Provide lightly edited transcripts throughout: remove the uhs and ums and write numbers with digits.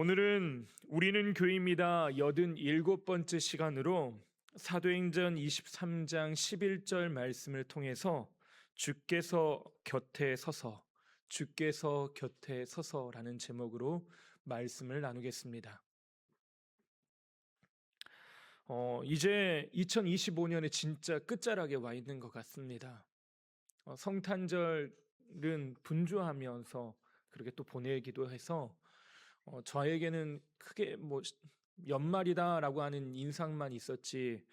오늘은 우리는 교회입니다. 87번째 시간으로 사도행전 23장 11절 말씀을 통해서 주께서 곁에 서서라는 제목으로 말씀을 나누겠습니다. 이제 2025년에 진짜 끝자락에 와 있는 것 같습니다. 성탄절은 분주하면서 그렇게 또 보내기도 해서 저에게는 크게 연말이다라고 하는 인상만 있었지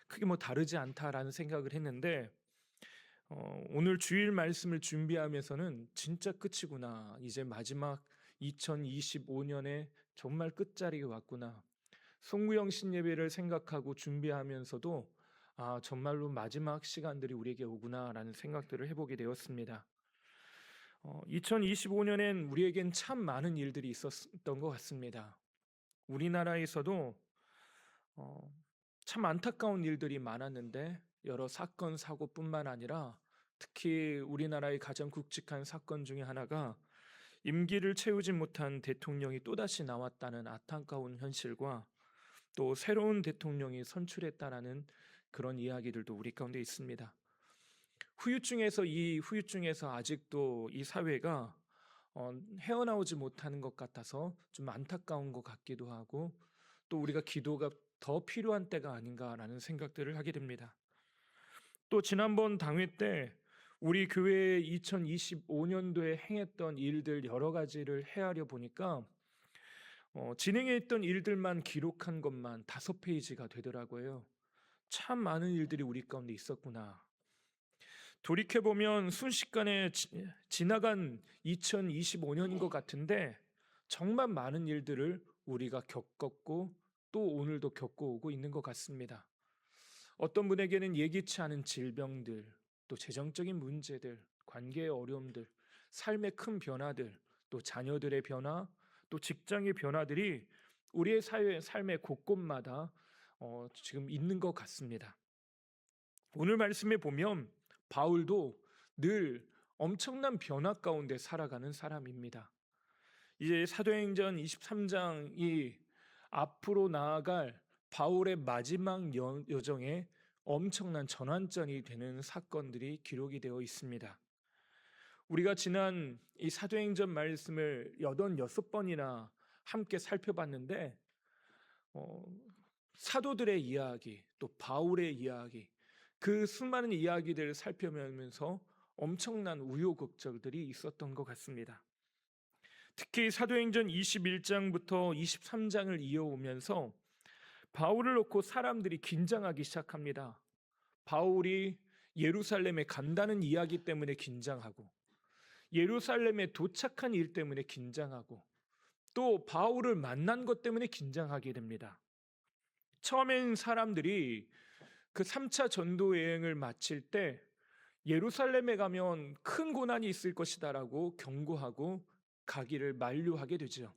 크게 다르지 않다라는 생각을 했는데 오늘 주일 말씀을 준비하면서는 진짜 끝이구나. 이제 마지막 2025년에 정말 끝자리가 왔구나. 송구영 신예배를 생각하고 준비하면서도 정말로 마지막 시간들이 우리에게 오구나라는 생각들을 해보게 되었습니다. 2025년엔 우리에겐 참 많은 일들이 있었던 것 같습니다. 우리나라에서도 참 안타까운 일들이 많았는데 여러 사건, 사고뿐만 아니라 특히 우리나라의 가장 굵직한 사건 중에 하나가 임기를 채우지 못한 대통령이 또다시 나왔다는 안타까운 현실과 또 새로운 대통령이 선출했다라는 그런 이야기들도 우리 가운데 있습니다. 후유증에서 아직도 이 사회가 헤어나오지 못하는 것 같아서 좀 안타까운 것 같기도 하고 또 우리가 기도가 더 필요한 때가 아닌가라는 생각들을 하게 됩니다. 또 지난번 당회 때 우리 교회 2025년도에 행했던 일들 여러 가지를 헤아려 보니까 진행했던 일들만 기록한 것만 5페이지가 되더라고요. 참 많은 일들이 우리 가운데 있었구나. 돌이켜보면 순식간에 지나간 2025년인 것 같은데 정말 많은 일들을 우리가 겪었고 또 오늘도 겪어오고 있는 것 같습니다. 어떤 분에게는 예기치 않은 질병들, 또 재정적인 문제들, 관계의 어려움들, 삶의 큰 변화들, 또 자녀들의 변화, 또 직장의 변화들이 우리의 삶의 곳곳마다 지금 있는 것 같습니다. 오늘 말씀에 보면 바울도 늘 엄청난 변화 가운데 살아가는 사람입니다. 이제 사도행전 23장이 앞으로 나아갈 바울의 마지막 여정에 엄청난 전환점이 되는 사건들이 기록이 되어 있습니다. 우리가 지난 이 사도행전 말씀을 86번이나 함께 살펴봤는데 사도들의 이야기, 또 바울의 이야기, 그 수많은 이야기들을 살펴보면서 엄청난 우여곡절들이 있었던 것 같습니다. 특히 사도행전 21장부터 23장을 이어오면서 바울을 놓고 사람들이 긴장하기 시작합니다. 바울이 예루살렘에 간다는 이야기 때문에 긴장하고 예루살렘에 도착한 일 때문에 긴장하고 또 바울을 만난 것 때문에 긴장하게 됩니다. 처음엔 사람들이 그 3차 전도 여행을 마칠 때 예루살렘에 가면 큰 고난이 있을 것이다라고 경고하고 가기를 만류하게 되죠.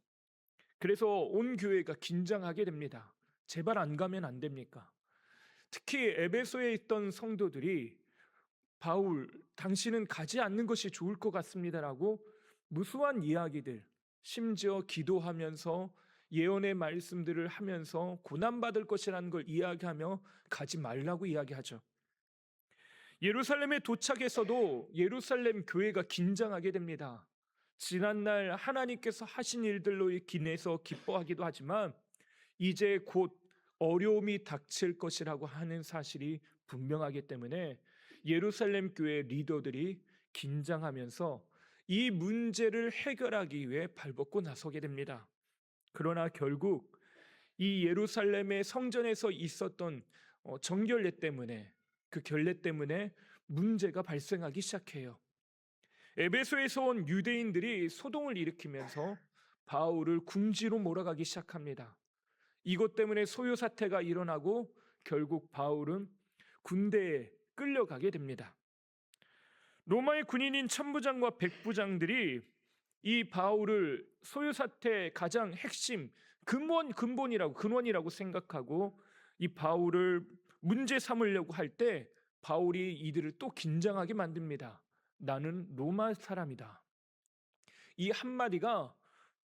그래서 온 교회가 긴장하게 됩니다. 제발 안 가면 안 됩니까? 특히 에베소에 있던 성도들이 바울, 당신은 가지 않는 것이 좋을 것 같습니다라고 무수한 이야기들, 심지어 기도하면서 예언의 말씀들을 하면서 고난받을 것이라는 걸 이야기하며 가지 말라고 이야기하죠. 예루살렘에 도착해서도 예루살렘 교회가 긴장하게 됩니다. 지난날 하나님께서 하신 일들로 인해서 기뻐하기도 하지만 이제 곧 어려움이 닥칠 것이라고 하는 사실이 분명하기 때문에 예루살렘 교회 리더들이 긴장하면서 이 문제를 해결하기 위해 발벗고 나서게 됩니다. 그러나 결국 이 예루살렘의 성전에서 있었던 정결례 때문에 그 결례 때문에 문제가 발생하기 시작해요. 에베소에서 온 유대인들이 소동을 일으키면서 바울을 궁지로 몰아가기 시작합니다. 이것 때문에 소요 사태가 일어나고 결국 바울은 군대에 끌려가게 됩니다. 로마의 군인인 천부장과 백부장들이 이 바울을 소요 사태의 가장 핵심 근원이라고 생각하고 이 바울을 문제 삼으려고 할 때 바울이 이들을 또 긴장하게 만듭니다. 나는 로마 사람이다. 이 한마디가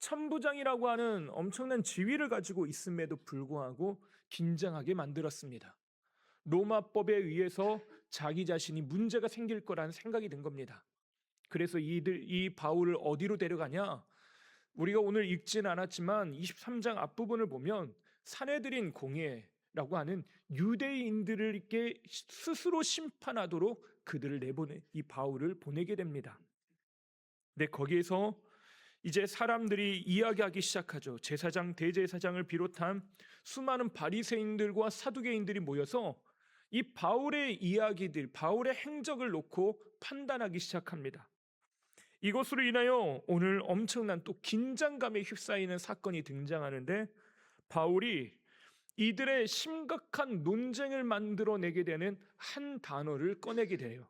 천부장이라고 하는 엄청난 지위를 가지고 있음에도 불구하고 긴장하게 만들었습니다. 로마법에 의해서 자기 자신이 문제가 생길 거라는 생각이 든 겁니다. 그래서 이 바울을 어디로 데려가냐? 우리가 오늘 읽진 않았지만 23장 앞부분을 보면 사내들인 공예라고 하는 유대인들에게 스스로 심판하도록 그들을 이 바울을 보내게 됩니다. 근데 거기에서 이제 사람들이 이야기하기 시작하죠. 제사장, 대제사장을 비롯한 수많은 바리새인들과 사두개인들이 모여서 이 바울의 이야기들, 바울의 행적을 놓고 판단하기 시작합니다. 이것으로 인하여 오늘 엄청난 또 긴장감에 휩싸이는 사건이 등장하는데, 바울이 이들의 심각한 논쟁을 만들어내게 되는 한 단어를 꺼내게 돼요.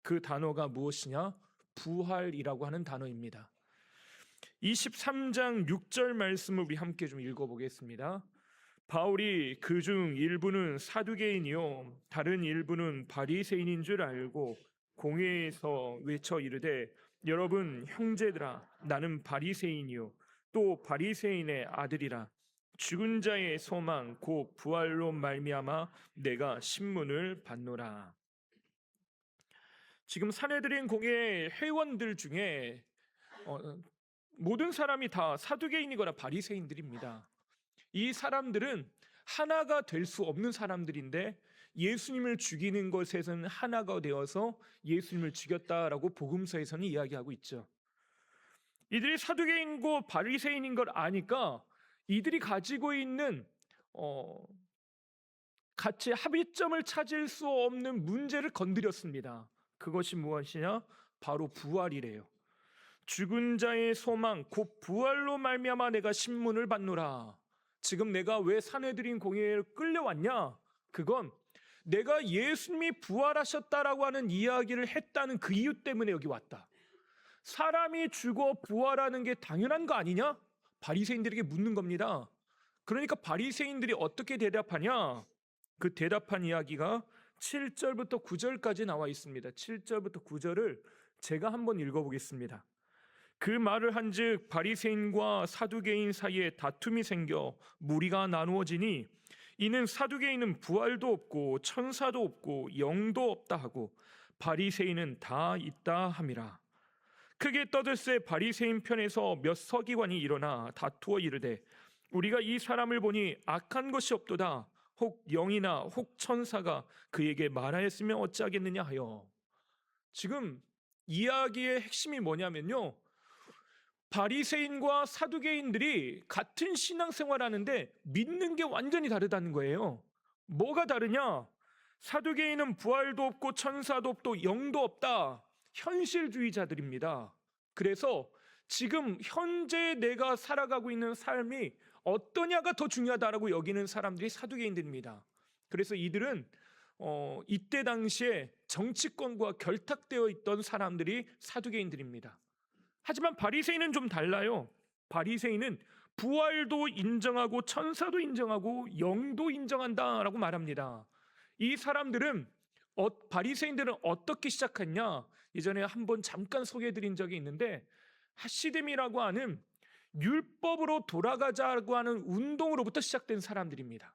그 단어가 무엇이냐? 부활이라고 하는 단어입니다. 23장 6절 말씀을 우리 함께 좀 읽어보겠습니다. 바울이 그중 일부는 사두개인이요 다른 일부는 바리새인인 줄 알고 공회에서 외쳐 이르되, 여러분 형제들아, 나는 바리새인이요 또 바리새인의 아들이라. 죽은 자의 소망 곧 부활로 말미암아 내가 신문을 받노라. 지금 사내들인 공회 회원들 중에 모든 사람이 다 사두개인이거나 바리새인들입니다. 이 사람들은 하나가 될 수 없는 사람들인데 예수님을 죽이는 것에서는 하나가 되어서 예수님을 죽였다라고 복음서에서는 이야기하고 있죠. 이들이 사두개인고 바리새인인 걸 아니까 이들이 가지고 있는 같이 합의점을 찾을 수 없는 문제를 건드렸습니다. 그것이 무엇이냐? 바로 부활이래요. 죽은 자의 소망 곧 부활로 말미암아 내가 신문을 받노라. 지금 내가 왜 사내들인 공회에 끌려왔냐? 그건 내가 예수님이 부활하셨다라고 하는 이야기를 했다는 그 이유 때문에 여기 왔다. 사람이 죽어 부활하는 게 당연한 거 아니냐? 바리새인들에게 묻는 겁니다. 그러니까 바리새인들이 어떻게 대답하냐? 그 대답한 이야기가 7절부터 9절까지 나와 있습니다. 7절부터 9절을 제가 한번 읽어보겠습니다. 그 말을 한즉 바리새인과 사두개인 사이에 다툼이 생겨 무리가 나누어지니, 이는 사두개인은 부활도 없고 천사도 없고 영도 없다 하고 바리새인은 다 있다 함이라. 크게 떠들새 바리새인 편에서 몇 서기관이 일어나 다투어 이르되, 우리가 이 사람을 보니 악한 것이 없도다. 혹 영이나 혹 천사가 그에게 말하였으면 어찌하겠느냐 하여. 지금 이야기의 핵심이 뭐냐면요, 바리새인과 사두개인들이 같은 신앙생활하는데 믿는 게 완전히 다르다는 거예요. 뭐가 다르냐? 사두개인은 부활도 없고 천사도 없고 영도 없다. 현실주의자들입니다. 그래서 지금 현재 내가 살아가고 있는 삶이 어떠냐가 더 중요하다라고 여기는 사람들이 사두개인들입니다. 그래서 이들은 이때 당시에 정치권과 결탁되어 있던 사람들이 사두개인들입니다. 하지만 바리새인은 좀 달라요. 바리새인은 부활도 인정하고 천사도 인정하고 영도 인정한다라고 말합니다. 이 사람들은 바리새인들은 어떻게 시작했냐? 예전에 한번 잠깐 소개해드린 적이 있는데, 하시딤이라고 하는 율법으로 돌아가자고 하는 운동으로부터 시작된 사람들입니다.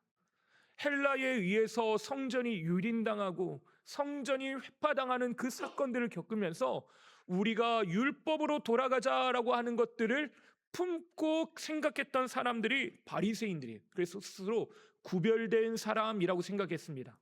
헬라에 의해서 성전이 유린당하고 성전이 회파당하는 그 사건들을 겪으면서 우리가 율법으로 돌아가자라고 하는 것들을 품고 생각했던 사람들이 바리새인들이에요. 그래서 스스로 구별된 사람이라고 생각했습니다.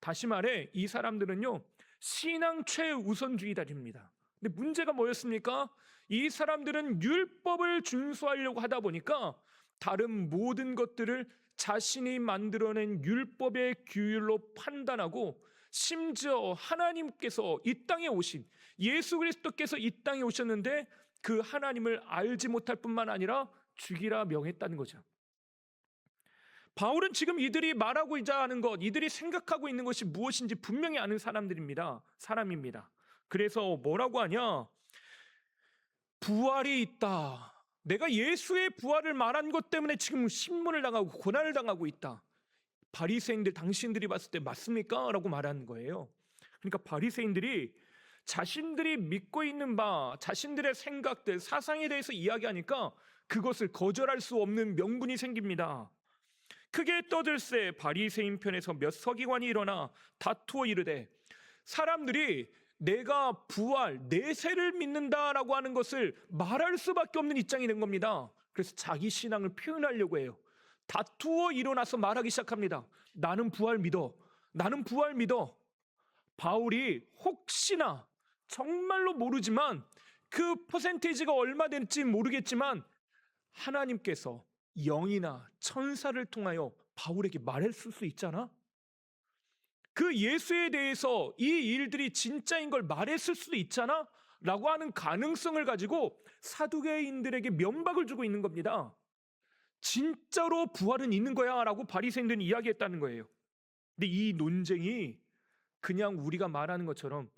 다시 말해 이 사람들은요, 신앙 최우선주의자입니다. 근데 문제가 뭐였습니까? 이 사람들은 율법을 준수하려고 하다 보니까 다른 모든 것들을 자신이 만들어낸 율법의 규율로 판단하고, 심지어 하나님께서 이 땅에 오신 예수 그리스도께서 이 땅에 오셨는데 그 하나님을 알지 못할 뿐만 아니라 죽이라 명했다는 거죠. 바울은 지금 이들이 말하고자 하는 것, 이들이 생각하고 있는 것이 무엇인지 분명히 아는 사람입니다. 그래서 뭐라고 하냐? 부활이 있다. 내가 예수의 부활을 말한 것 때문에 지금 신문을 당하고 고난을 당하고 있다. 바리새인들 당신들이 봤을 때 맞습니까? 라고 말하는 거예요. 그러니까 바리새인들이 자신들이 믿고 있는 바, 자신들의 생각들, 사상에 대해서 이야기하니까 그것을 거절할 수 없는 명분이 생깁니다. 크게 떠들새 바리새인 편에서 몇 서기관이 일어나 다투어 이르되, 사람들이 내가 부활 내세를 믿는다라고 하는 것을 말할 수밖에 없는 입장이 된 겁니다. 그래서 자기 신앙을 표현하려고 해요. 다투어 일어나서 말하기 시작합니다. 나는 부활 믿어. 나는 부활 믿어. 바울이 혹시나, 정말로 모르지만, 그 퍼센테이지가 얼마 될지 모르겠지만 하나님께서 영이나 천사를 통하여 바울에게 말했을 수 있잖아. 그 예수에 대해서 이 일들이 진짜인 걸 말했을 수도 있잖아 라고 하는 가능성을 가지고 사두개인들에게 면박을 주고 있는 겁니다. 진짜로 부활은 있는 거야 라고 바리새인들은 이야기했다는 거예요. 근데 이 논쟁이 그냥 우리가 말하는 것처럼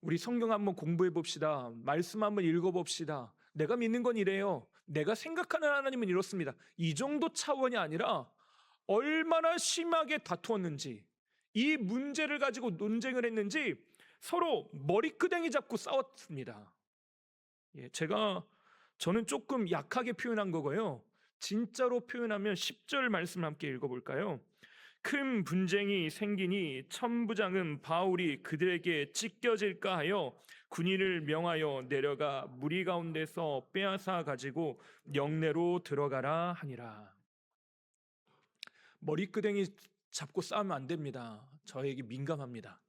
우리 성경 한번 공부해 봅시다, 말씀 한번 읽어 봅시다, 내가 믿는 건 이래요, 내가 생각하는 하나님은 이렇습니다, 이 정도 차원이 아니라 얼마나 심하게 다투었는지, 이 문제를 가지고 논쟁을 했는지 서로 머리끄댕이 잡고 싸웠습니다. 저는 조금 약하게 표현한 거고요. 진짜로 표현하면 10절 말씀 함께 읽어볼까요? 큰 분쟁이 생기니 천부장은 바울이 그들에게 찢겨질까 하여 군인을 명하여 내려가 무리 가운데서 빼앗아 가지고 영내로 들어가라 하니라. 머리끄댕이 잡고 싸우면 안 됩니다. 저에게 민감합니다.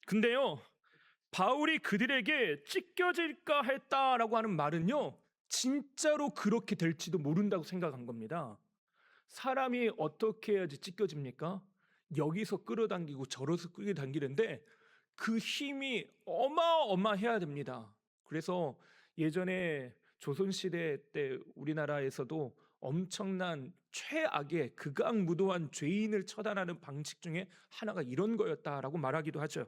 근데요, 바울이 그들에게 찢겨질까 했다라고 하는 말은요, 진짜로 그렇게 될지도 모른다고 생각한 겁니다. 사람이 어떻게 해야지 찢겨집니까? 여기서 끌어당기고 저로서 끌어당기는데 그 힘이 어마어마해야 됩니다. 그래서 예전에 조선시대 때 우리나라에서도 엄청난 최악의 극악무도한 죄인을 처단하는 방식 중에 하나가 이런 거였다라고 말하기도 하죠.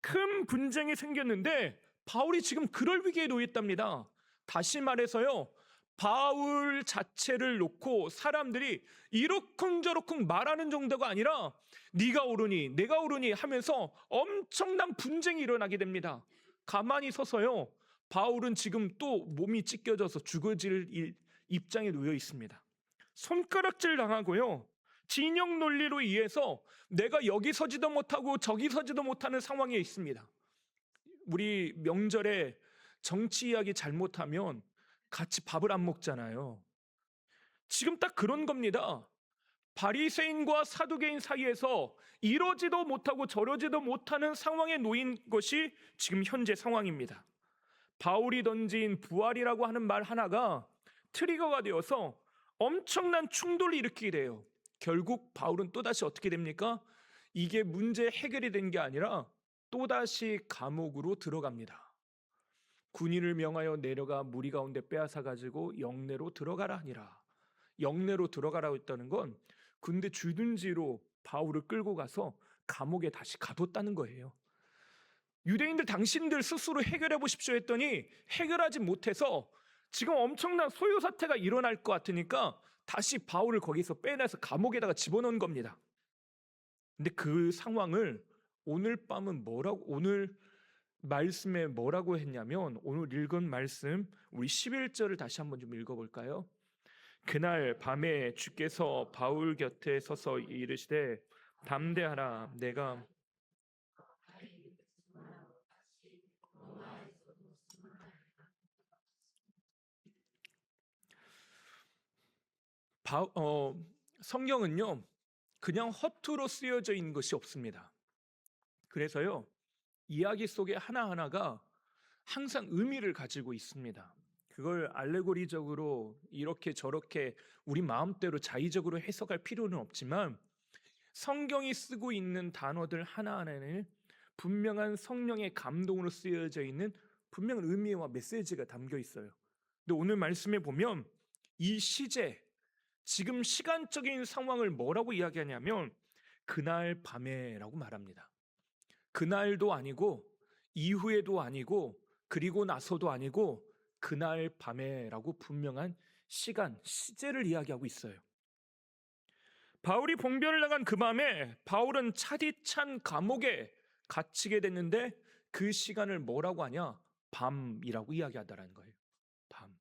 큰 분쟁이 생겼는데 바울이 지금 그럴 위기에 놓였답니다. 다시 말해서요, 바울 자체를 놓고 사람들이 이러쿵저러쿵 말하는 정도가 아니라 네가 옳으니 내가 옳으니 하면서 엄청난 분쟁이 일어나게 됩니다. 가만히 서서요, 바울은 지금 또 몸이 찢겨져서 죽어질 입장에 놓여 있습니다. 손가락질 당하고요, 진영 논리로 인해서 내가 여기 서지도 못하고 저기 서지도 못하는 상황에 있습니다. 우리 명절에 정치 이야기 잘못하면 같이 밥을 안 먹잖아요. 지금 딱 그런 겁니다. 바리새인과 사두개인 사이에서 이러지도 못하고 저러지도 못하는 상황에 놓인 것이 지금 현재 상황입니다. 바울이 던진 부활이라고 하는 말 하나가 트리거가 되어서 엄청난 충돌을 일으키게 돼요. 결국 바울은 또다시 어떻게 됩니까? 이게 문제 해결이 된 게 아니라 또다시 감옥으로 들어갑니다. 군인을 명하여 내려가 무리 가운데 빼앗아 가지고 영내로 들어가라 하니라. 영내로 들어가라고 했다는 건 군대 주둔지로 바울을 끌고 가서 감옥에 다시 가뒀다는 거예요. 유대인들 당신들 스스로 해결해 보십시오 했더니 해결하지 못해서 지금 엄청난 소요 사태가 일어날 것 같으니까 다시 바울을 거기서 빼내서 감옥에다가 집어넣은 겁니다. 근데 그 상황을 오늘 밤은 오늘 말씀에 뭐라고 했냐면, 오늘 읽은 말씀 우리 11절을 다시 한번 좀 읽어볼까요? 그날 밤에 주께서 바울 곁에 서서 이르시되 담대하라, 내가 성경은요 그냥 허투루 쓰여져 있는 것이 없습니다. 그래서요 이야기 속에 하나하나가 항상 의미를 가지고 있습니다. 그걸 알레고리적으로 이렇게 저렇게 우리 마음대로 자의적으로 해석할 필요는 없지만 성경이 쓰고 있는 단어들 하나하나에는 분명한 성령의 감동으로 쓰여져 있는 분명한 의미와 메시지가 담겨 있어요. 근데 오늘 말씀에 보면 이 시제, 지금 시간적인 상황을 뭐라고 이야기하냐면 그날 밤에라고 말합니다. 그날도 아니고 이후에도 아니고 그리고 나서도 아니고 그날 밤에라고 분명한 시간, 시제를 이야기하고 있어요. 바울이 봉변을 나간 그 밤에 바울은 차디찬 감옥에 갇히게 됐는데 그 시간을 뭐라고 하냐? 밤이라고 이야기하더라는 거예요. 밤.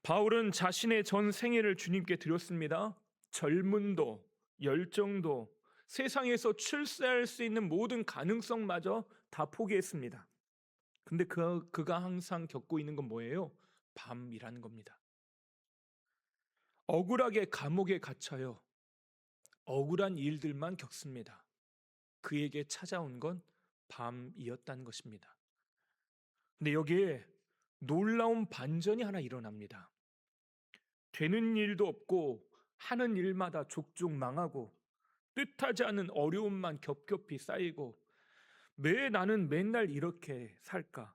바울은 자신의 전 생애를 주님께 드렸습니다. 젊음도, 열정도, 세상에서 출세할 수 있는 모든 가능성마저 다 포기했습니다. 근데 그가 항상 겪고 있는 건 뭐예요? 밤이라는 겁니다. 억울하게 감옥에 갇혀요. 억울한 일들만 겪습니다. 그에게 찾아온 건 밤이었다는 것입니다. 근데 여기에 놀라운 반전이 하나 일어납니다. 되는 일도 없고 하는 일마다 족족 망하고 뜻하지 않은 어려움만 겹겹이 쌓이고 왜 나는 맨날 이렇게 살까?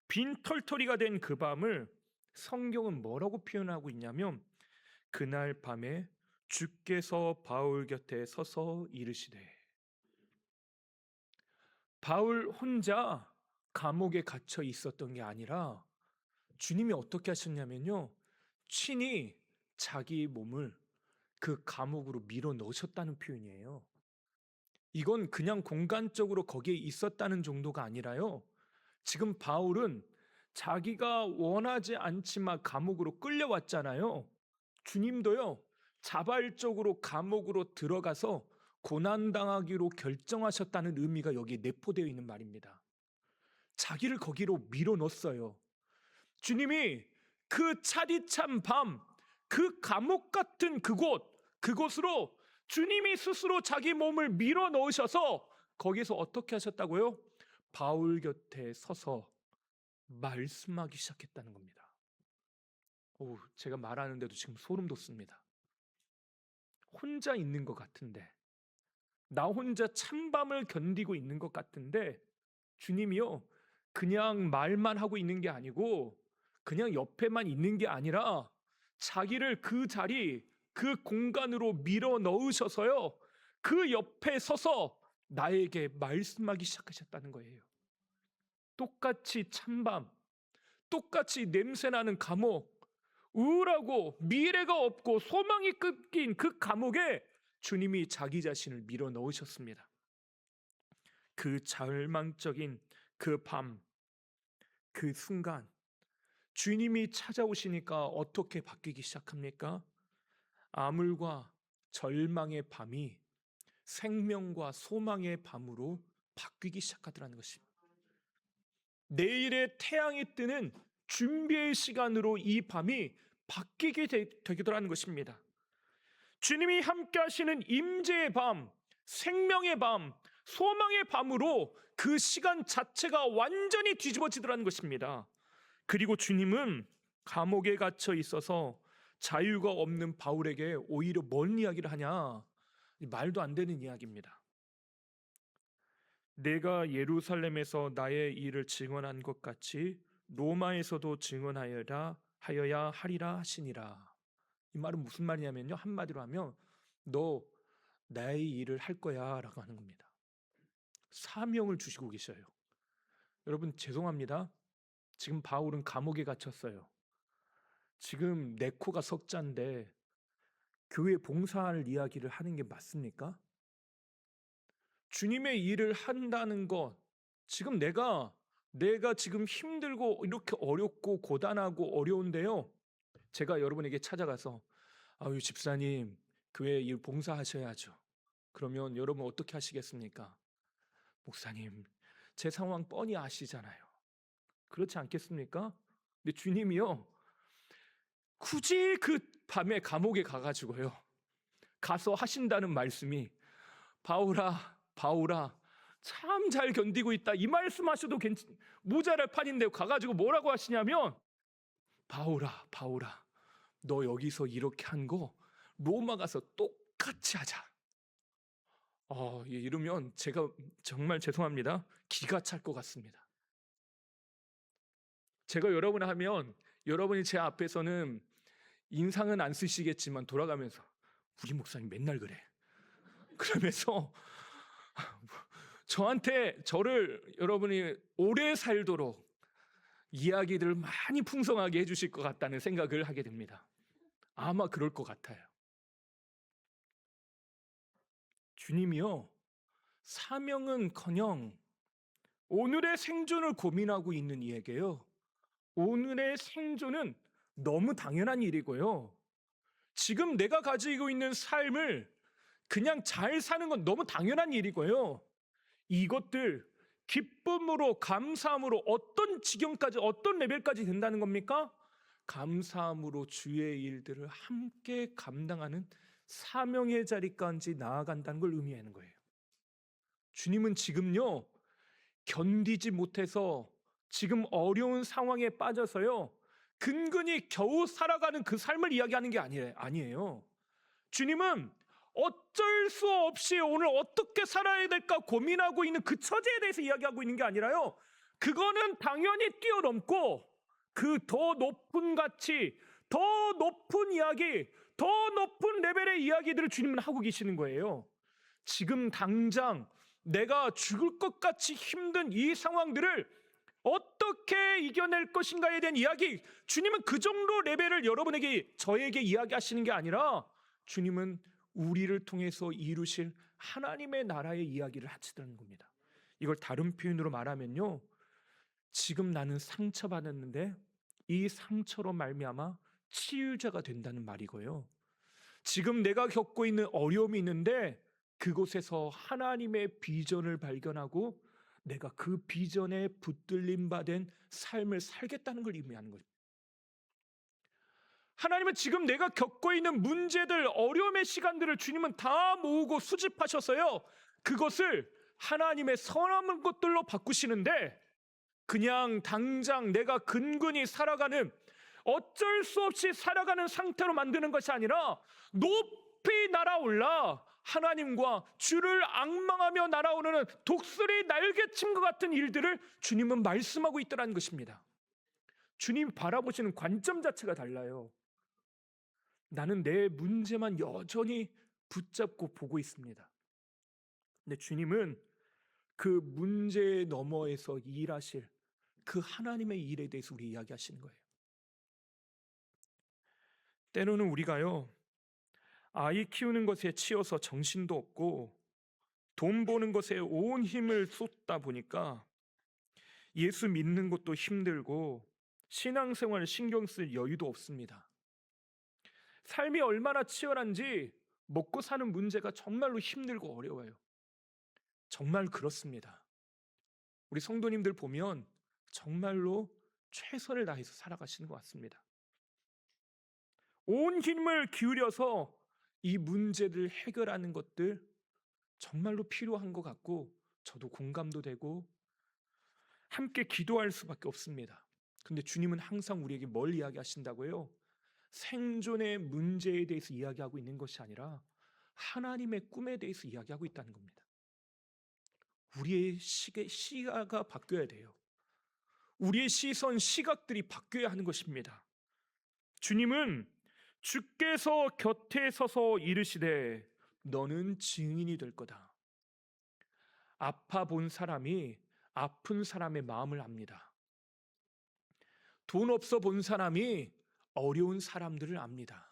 빈털터리가 된 그 밤을 성경은 뭐라고 표현하고 있냐면 그날 밤에 주께서 바울 곁에 서서 이르시되, 바울 혼자 감옥에 갇혀 있었던 게 아니라 주님이 어떻게 하셨냐면요, 친히 자기 몸을 그 감옥으로 밀어 넣으셨다는 표현이에요. 이건 그냥 공간적으로 거기에 있었다는 정도가 아니라요, 지금 바울은 자기가 원하지 않지만 감옥으로 끌려왔잖아요. 주님도요, 자발적으로 감옥으로 들어가서 고난당하기로 결정하셨다는 의미가 여기에 내포되어 있는 말입니다. 자기를 거기로 밀어넣었어요. 주님이 그 차디찬 밤, 그 감옥 같은 그곳으로 주님이 스스로 자기 몸을 밀어넣으셔서 거기서 어떻게 하셨다고요? 바울 곁에 서서 말씀하기 시작했다는 겁니다. 제가 말하는데도 지금 소름 돋습니다. 혼자 있는 것 같은데, 나 혼자 찬밤을 견디고 있는 것 같은데 주님이요, 그냥 말만 하고 있는 게 아니고 그냥 옆에만 있는 게 아니라 자기를 그 자리, 그 공간으로 밀어 넣으셔서요, 그 옆에 서서 나에게 말씀하기 시작하셨다는 거예요. 똑같이 찬밤, 똑같이 냄새나는 감옥, 우울하고 미래가 없고 소망이 끊긴 그 감옥에 주님이 자기 자신을 밀어 넣으셨습니다. 그 절망적인 그 밤, 그 순간 주님이 찾아오시니까 어떻게 바뀌기 시작합니까? 암울과 절망의 밤이 생명과 소망의 밤으로 바뀌기 시작하더라는 것입니다. 내일의 태양이 뜨는 준비의 시간으로 이 밤이 바뀌게 되더라는 것입니다. 주님이 함께 하시는 임재의 밤, 생명의 밤, 소망의 밤으로 그 시간 자체가 완전히 뒤집어지더라는 것입니다. 그리고 주님은 감옥에 갇혀 있어서 자유가 없는 바울에게 오히려 뭔 이야기를 하냐? 말도 안 되는 이야기입니다. 내가 예루살렘에서 나의 일을 증언한 것 같이 로마에서도 증언하여야 하리라 하시니라. 이 말은 무슨 말이냐면요, 한마디로 하면 너 나의 일을 할 거야 라고 하는 겁니다. 사명을 주시고 계셔요. 여러분 죄송합니다. 지금 바울은 감옥에 갇혔어요. 지금 내 코가 석자인데 교회 봉사할 이야기를 하는 게 맞습니까? 주님의 일을 한다는 것, 지금 내가 지금 힘들고 이렇게 어렵고 고단하고 어려운데요, 제가 여러분에게 찾아가서 아유 집사님 교회 일 봉사하셔야죠. 그러면 여러분 어떻게 하시겠습니까? 목사님 제 상황 뻔히 아시잖아요. 그렇지 않겠습니까? 근데 주님이요, 굳이 그 밤에 감옥에 가가지고요, 가서 하신다는 말씀이 바울아 바울아 참 잘 견디고 있다, 이 말씀하셔도 모자랄 판인데 가가지고 뭐라고 하시냐면 바울아 바울아 너 여기서 이렇게 한 거 로마 가서 똑같이 하자. 이러면 제가 정말 죄송합니다, 기가 찰 것 같습니다. 제가 여러분 하면 여러분이 제 앞에서는 인상은 안 쓰시겠지만 돌아가면서 우리 목사님 맨날 그래 그러면서 저를 여러분이 오래 살도록 이야기들을 많이 풍성하게 해주실 것 같다는 생각을 하게 됩니다. 아마 그럴 것 같아요. 주님이요, 사명은커녕 오늘의 생존을 고민하고 있는 이에게요. 오늘의 생존은 너무 당연한 일이고요. 지금 내가 가지고 있는 삶을 그냥 잘 사는 건 너무 당연한 일이고요. 이것들 기쁨으로 감사함으로 어떤 지경까지 어떤 레벨까지 된다는 겁니까? 감사함으로 주의 일들을 함께 감당하는 사명의 자리까지 나아간다는 걸 의미하는 거예요. 주님은 지금요 견디지 못해서 지금 어려운 상황에 빠져서요 근근히 겨우 살아가는 그 삶을 이야기하는 게 아니에요. 주님은 어쩔 수 없이 오늘 어떻게 살아야 될까 고민하고 있는 그 처지에 대해서 이야기하고 있는 게 아니라요. 그거는 당연히 뛰어넘고 그 더 높은 가치, 더 높은 이야기, 더 높은 레벨의 이야기들을 주님은 하고 계시는 거예요. 지금 당장 내가 죽을 것 같이 힘든 이 상황들을 어떻게 이겨낼 것인가에 대한 이야기, 주님은 그 정도 레벨을 여러분에게 저에게 이야기하시는 게 아니라 주님은 우리를 통해서 이루실 하나님의 나라의 이야기를 하시는 겁니다. 이걸 다른 표현으로 말하면요, 지금 나는 상처받았는데 이 상처로 말미암아 치유자가 된다는 말이고요. 지금 내가 겪고 있는 어려움이 있는데 그곳에서 하나님의 비전을 발견하고 내가 그 비전에 붙들림 받은 삶을 살겠다는 걸 의미하는 거죠. 하나님은 지금 내가 겪고 있는 문제들, 어려움의 시간들을 주님은 다 모으고 수집하셔서요, 그것을 하나님의 선한 것들로 바꾸시는데 그냥 당장 내가 근근히 살아가는, 어쩔 수 없이 살아가는 상태로 만드는 것이 아니라 높이 날아올라 하나님과 주를 앙망하며 날아오르는 독수리 날개침과 같은 일들을 주님은 말씀하고 있더라는 것입니다. 주님 바라보시는 관점 자체가 달라요. 나는 내 문제만 여전히 붙잡고 보고 있습니다. 근데 주님은 그 문제 너머에서 일하실 그 하나님의 일에 대해서 우리 이야기하시는 거예요. 때로는 우리가요, 아이 키우는 것에 치여서 정신도 없고 돈 버는 것에 온 힘을 쏟다 보니까 예수 믿는 것도 힘들고 신앙생활 신경 쓸 여유도 없습니다. 삶이 얼마나 치열한지 먹고 사는 문제가 정말로 힘들고 어려워요. 정말 그렇습니다. 우리 성도님들 보면 정말로 최선을 다해서 살아가시는 것 같습니다. 온 힘을 기울여서 이 문제를 해결하는 것들 정말로 필요한 것 같고 저도 공감도 되고 함께 기도할 수밖에 없습니다. 근데 주님은 항상 우리에게 뭘 이야기하신다고요? 생존의 문제에 대해서 이야기하고 있는 것이 아니라 하나님의 꿈에 대해서 이야기하고 있다는 겁니다. 우리의 시야가 바뀌어야 돼요. 우리의 시선, 시각들이 바뀌어야 하는 것입니다. 주님은 주께서 곁에 서서 이르시되 너는 증인이 될 거다. 아파 본 사람이 아픈 사람의 마음을 압니다. 돈 없어 본 사람이 어려운 사람들을 압니다.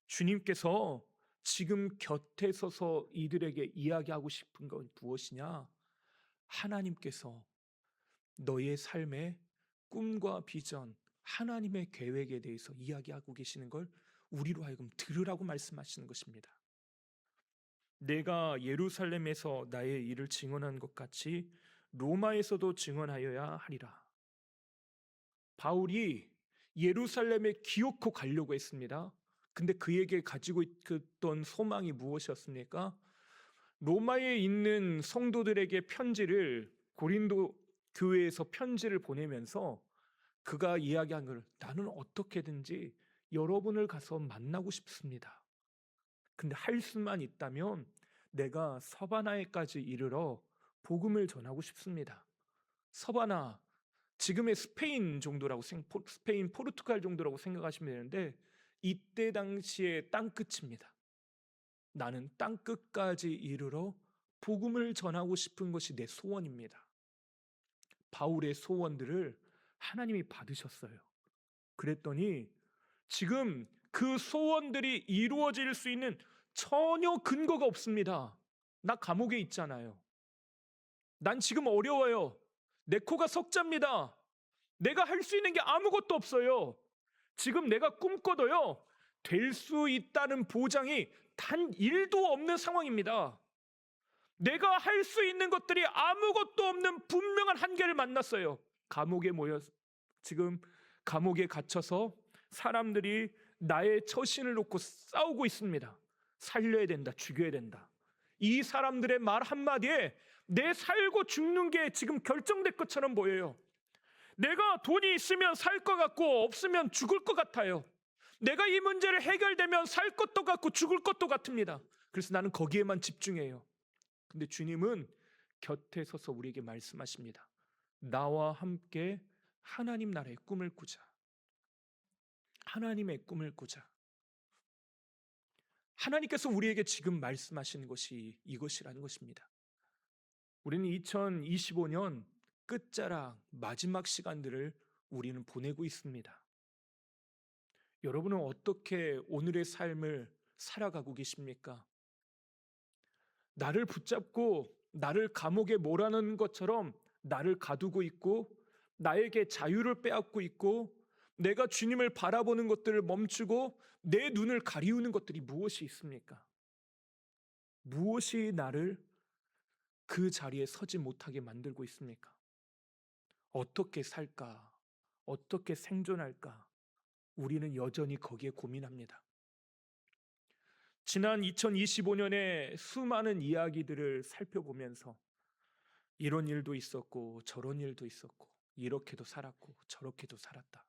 주님께서 지금 곁에 서서 이들에게 이야기하고 싶은 건 무엇이냐? 하나님께서 너의 삶의 꿈과 비전, 하나님의 계획에 대해서 이야기하고 계시는 걸 우리로 하여금 들으라고 말씀하시는 것입니다. 내가 예루살렘에서 나의 일을 증언한 것 같이 로마에서도 증언하여야 하리라. 바울이 예루살렘에 기어코 가려고 했습니다. 근데 그에게 가지고 있던 소망이 무엇이었습니까? 로마에 있는 성도들에게 편지를, 고린도 교회에서 편지를 보내면서 그가 이야기한 걸, 나는 어떻게든지 여러분을 가서 만나고 싶습니다. 근데 할 수만 있다면 내가 서바나에까지 이르러 복음을 전하고 싶습니다. 서바나, 지금의 스페인 정도라고, 스페인, 포르투갈 정도라고 생각하시면 되는데 이때 당시의 땅끝입니다. 나는 땅끝까지 이르러 복음을 전하고 싶은 것이 내 소원입니다. 바울의 소원들을 하나님이 받으셨어요. 그랬더니 지금 그 소원들이 이루어질 수 있는 전혀 근거가 없습니다. 나 감옥에 있잖아요. 난 지금 어려워요. 내 코가 석자입니다. 내가 할 수 있는 게 아무것도 없어요. 지금 내가 꿈꿔도요, 될 수 있다는 보장이 단 1도 없는 상황입니다. 내가 할 수 있는 것들이 아무것도 없는 분명한 한계를 만났어요. 지금 감옥에 갇혀서 사람들이 나의 처신을 놓고 싸우고 있습니다. 살려야 된다, 죽여야 된다. 이 사람들의 말 한마디에 내 살고 죽는 게 지금 결정될 것처럼 보여요. 내가 돈이 있으면 살 것 같고 없으면 죽을 것 같아요. 내가 이 문제를 해결되면 살 것도 같고 죽을 것도 같습니다. 그래서 나는 거기에만 집중해요. 근데 주님은 곁에 서서 우리에게 말씀하십니다. 나와 함께 하나님 나라의 꿈을 꾸자. 하나님의 꿈을 꾸자. 하나님께서 우리에게 지금 말씀하시는 것이 이것이라는 것입니다. 우리는 2025년 끝자락 마지막 시간들을 우리는 보내고 있습니다. 여러분은 어떻게 오늘의 삶을 살아가고 계십니까? 나를 붙잡고 나를 감옥에 몰아넣는 것처럼 나를 가두고 있고 나에게 자유를 빼앗고 있고 내가 주님을 바라보는 것들을 멈추고 내 눈을 가리우는 것들이 무엇이 있습니까? 무엇이 나를 그 자리에 서지 못하게 만들고 있습니까? 어떻게 살까? 어떻게 생존할까? 우리는 여전히 거기에 고민합니다. 지난 2025년의 수많은 이야기들을 살펴보면서 이런 일도 있었고 저런 일도 있었고 이렇게도 살았고 저렇게도 살았다.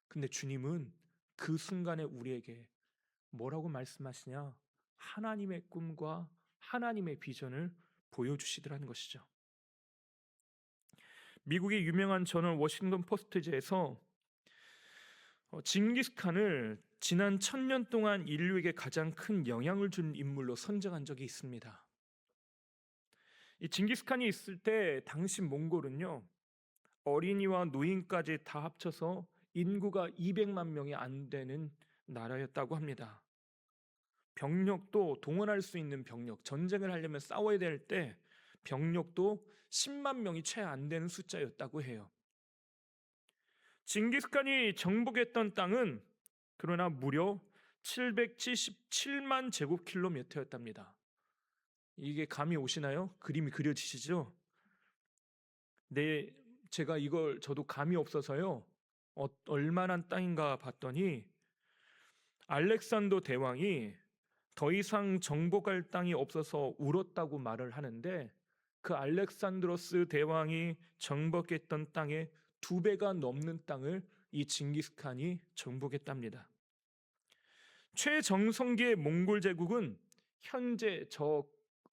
근데 주님은 그 순간에 우리에게 뭐라고 말씀하시냐? 하나님의 꿈과 하나님의 비전을 보여주시더라는 것이죠. 미국의 유명한 저널 워싱턴 포스트지에서 징기스칸을 지난 1000년 동안 인류에게 가장 큰 영향을 준 인물로 선정한 적이 있습니다. 이 징기스칸이 있을 때 당시 몽골은요, 어린이와 노인까지 다 합쳐서 인구가 200만 명이 안 되는 나라였다고 합니다. 병력도 동원할 수 있는 병력, 전쟁을 하려면 싸워야 될 때 병력도 10만 명이 채 안 되는 숫자였다고 해요. 징기스칸이 정복했던 땅은 그러나 무려 777만 제곱킬로미터였답니다. 이게 감이 오시나요? 그림이 그려지시죠? 제가 이걸 저도 감이 없어서요. 얼마나 땅인가 봤더니 알렉산더 대왕이 더 이상 정복할 땅이 없어서 울었다고 말을 하는데 그 알렉산드로스 대왕이 정복했던 땅의 2배가 넘는 땅을 이 징기스칸이 정복했답니다. 최정성기의 몽골 제국은 현재 저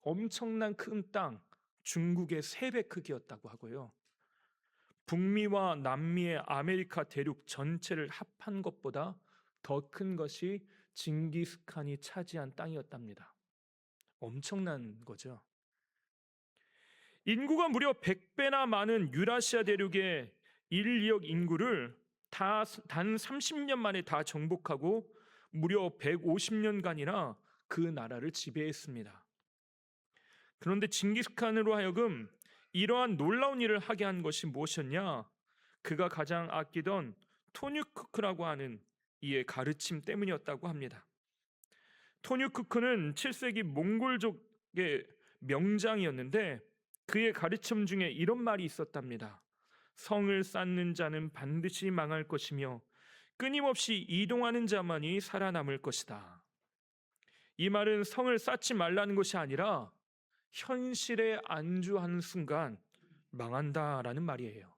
엄청난 큰 땅 중국의 3배 크기였다고 하고요. 북미와 남미의 아메리카 대륙 전체를 합한 것보다 더 큰 것이 징기스칸이 차지한 땅이었답니다. 엄청난 거죠. 인구가 무려 100배나 많은 유라시아 대륙의 1, 2억 인구를 단 30년 만에 다 정복하고 무려 150년간이나 그 나라를 지배했습니다. 그런데 징기스칸으로 하여금 이러한 놀라운 일을 하게 한 것이 무엇이었냐? 그가 가장 아끼던 토뉴크크라고 하는 이의 가르침 때문이었다고 합니다. 토뉴크크는 7세기 몽골족의 명장이었는데 그의 가르침 중에 이런 말이 있었답니다. 성을 쌓는 자는 반드시 망할 것이며 끊임없이 이동하는 자만이 살아남을 것이다. 이 말은 성을 쌓지 말라는 것이 아니라 현실에 안주하는 순간 망한다라는 말이에요.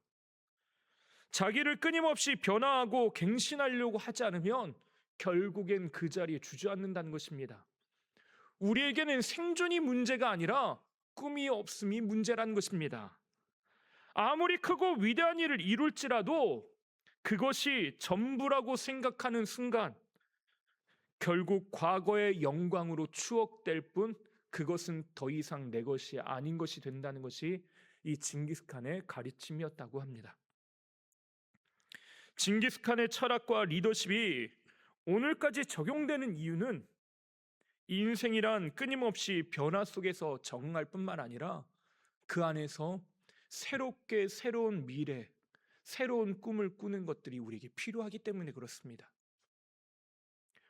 자기를 끊임없이 변화하고 갱신하려고 하지 않으면 결국엔 그 자리에 주저앉는다는 것입니다. 우리에게는 생존이 문제가 아니라 꿈이 없음이 문제라는 것입니다. 아무리 크고 위대한 일을 이룰지라도 그것이 전부라고 생각하는 순간 결국 과거의 영광으로 추억될 뿐 그것은 더 이상 내 것이 아닌 것이 된다는 것이 이 징기스칸의 가르침이었다고 합니다. 징기스칸의 철학과 리더십이 오늘까지 적용되는 이유는 인생이란 끊임없이 변화 속에서 적응할 뿐만 아니라 그 안에서 새롭게 새로운 미래, 새로운 꿈을 꾸는 것들이 우리에게 필요하기 때문에 그렇습니다.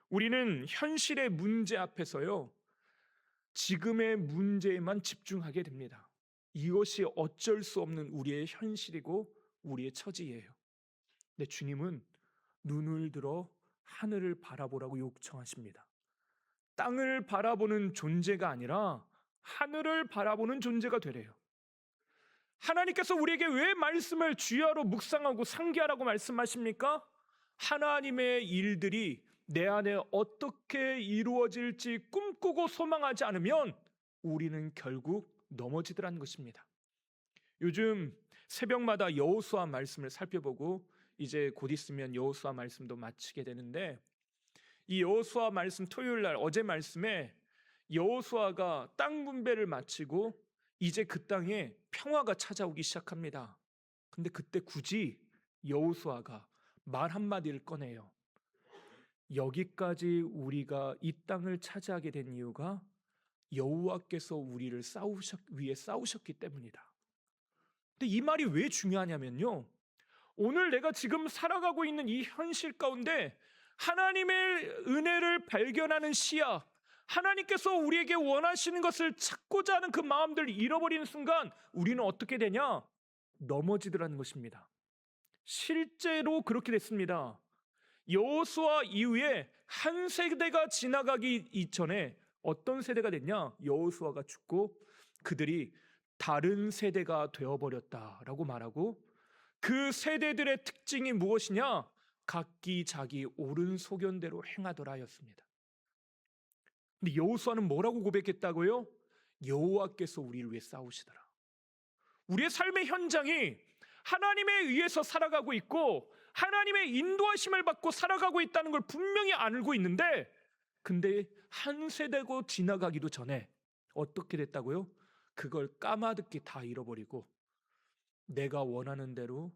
우리는 현실의 문제 앞에서요, 지금의 문제에만 집중하게 됩니다. 이것이 어쩔 수 없는 우리의 현실이고 우리의 처지예요. 근데 주님은 눈을 들어 하늘을 바라보라고 요청하십니다. 땅을 바라보는 존재가 아니라 하늘을 바라보는 존재가 되래요. 하나님께서 우리에게 왜 말씀을 주야로 묵상하고 상기하라고 말씀하십니까? 하나님의 일들이 내 안에 어떻게 이루어질지 꿈꾸고 소망하지 않으면 우리는 결국 넘어지더라는 것입니다. 요즘 새벽마다 여호수아 말씀을 살펴보고 이제 곧 있으면 여호수아 말씀도 마치게 되는데, 이 여호수아 말씀 토요일 날 어제 말씀에 여호수아가 땅 분배를 마치고 이제 그 땅에 평화가 찾아오기 시작합니다. 근데 그때 굳이 여호수아가 말 한마디를 꺼내요. 여기까지 우리가 이 땅을 차지하게 된 이유가 여호와께서 우리를 위해 싸우셨기 때문이다. 근데 이 말이 왜 중요하냐면요, 오늘 내가 지금 살아가고 있는 이 현실 가운데 하나님의 은혜를 발견하는 시야, 하나님께서 우리에게 원하시는 것을 찾고자 하는 그 마음들을 잃어버리는 순간 우리는 어떻게 되냐? 넘어지더라는 것입니다. 실제로 그렇게 됐습니다. 여호수아 이후에 한 세대가 지나가기 이전에 어떤 세대가 됐냐? 여호수아가 죽고 그들이 다른 세대가 되어버렸다라고 말하고, 그 세대들의 특징이 무엇이냐? 각기 자기 옳은 소견대로 행하더라였습니다. 근데 여호수아는 뭐라고 고백했다고요? 여호와께서 우리를 위해 싸우시더라. 우리의 삶의 현장이 하나님에 의해서 살아가고 있고 하나님의 인도하심을 받고 살아가고 있다는 걸 분명히 알고 있는데, 근데 한 세대고 지나가기도 전에 어떻게 됐다고요? 그걸 까마득히 다 잃어버리고 내가 원하는 대로,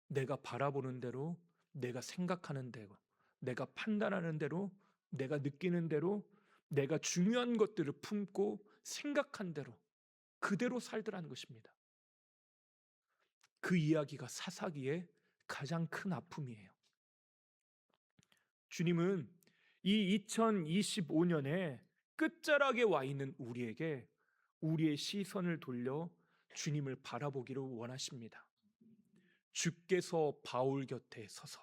내가 바라보는 대로, 내가 생각하는 대로, 내가 판단하는 대로, 내가 느끼는 대로, 내가 중요한 것들을 품고 생각한 대로 그대로 살더라는 것입니다. 그 이야기가 사사기의 가장 큰 아픔이에요. 주님은 이 2025년에 끝자락에 와 있는 우리에게 우리의 시선을 돌려 주님을 바라보기를 원하십니다. 주께서 바울 곁에 서서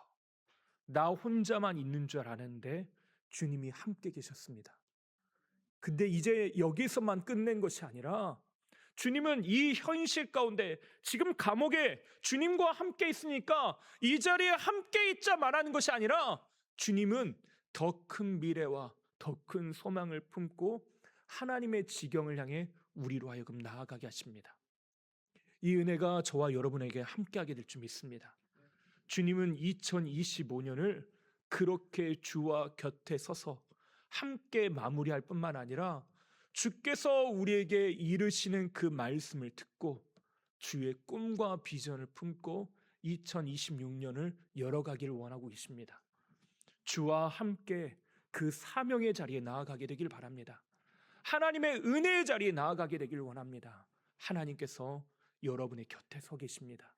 나 혼자만 있는 줄 알았는데 주님이 함께 계셨습니다. 근데 이제 여기서만 끝낸 것이 아니라 주님은 이 현실 가운데 지금 감옥에 주님과 함께 있으니까 이 자리에 함께 있자 말하는 것이 아니라 주님은 더 큰 미래와 더 큰 소망을 품고 하나님의 지경을 향해 우리로 하여금 나아가게 하십니다. 이 은혜가 저와 여러분에게 함께하게 될 줄 믿습니다. 주님은 2025년을 그렇게 주와 곁에 서서 함께 마무리할 뿐만 아니라 주께서 우리에게 이르시는 그 말씀을 듣고 주의 꿈과 비전을 품고 2026년을 열어가기를 원하고 계십니다. 주와 함께 그 사명의 자리에 나아가게 되길 바랍니다. 하나님의 은혜의 자리에 나아가게 되길 원합니다. 하나님께서 여러분의 곁에 서 계십니다.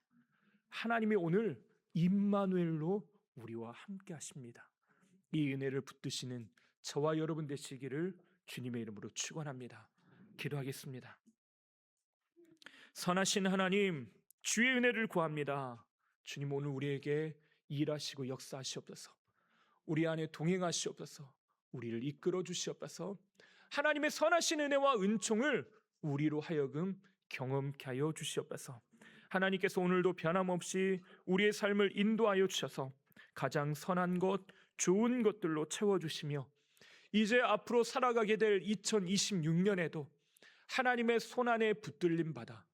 하나님이 오늘 임마누엘로 우리와 함께 하십니다. 이 은혜를 붙드시는 저와 여러분 되시기를 주님의 이름으로 축원합니다. 기도하겠습니다. 선하신 하나님, 주의 은혜를 구합니다. 주님, 오늘 우리에게 일하시고 역사하시옵소서. 우리 안에 동행하시옵소서. 우리를 이끌어 주시옵소서. 하나님의 선하신 은혜와 은총을 우리로 하여금 경험케 하여 주시옵소서. 하나님께서 오늘도 변함없이 우리의 삶을 인도하여 주셔서 가장 선한 것, 좋은 것들로 채워주시며 이제 앞으로 살아가게 될 2026년에도 하나님의 손안에 붙들림 받아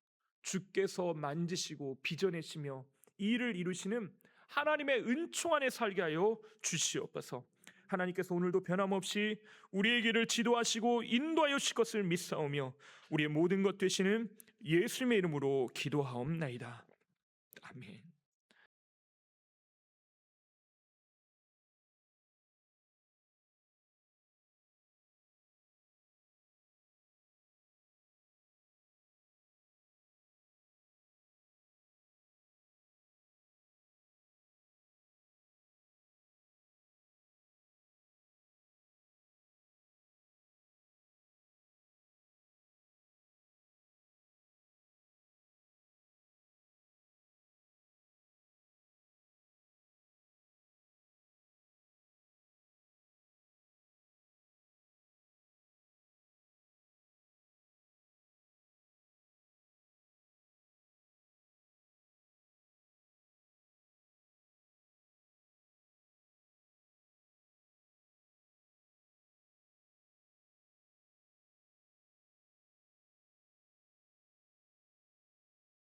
주께서 만지시고 빚어내시며 일을 이루시는 하나님의 은총 안에 살게 하여 주시옵소서. 하나님께서 오늘도 변함없이 우리의 길을 지도하시고 인도하여 주실 것을 믿사오며 우리의 모든 것 되시는 예수님의 이름으로 기도하옵나이다. 아멘.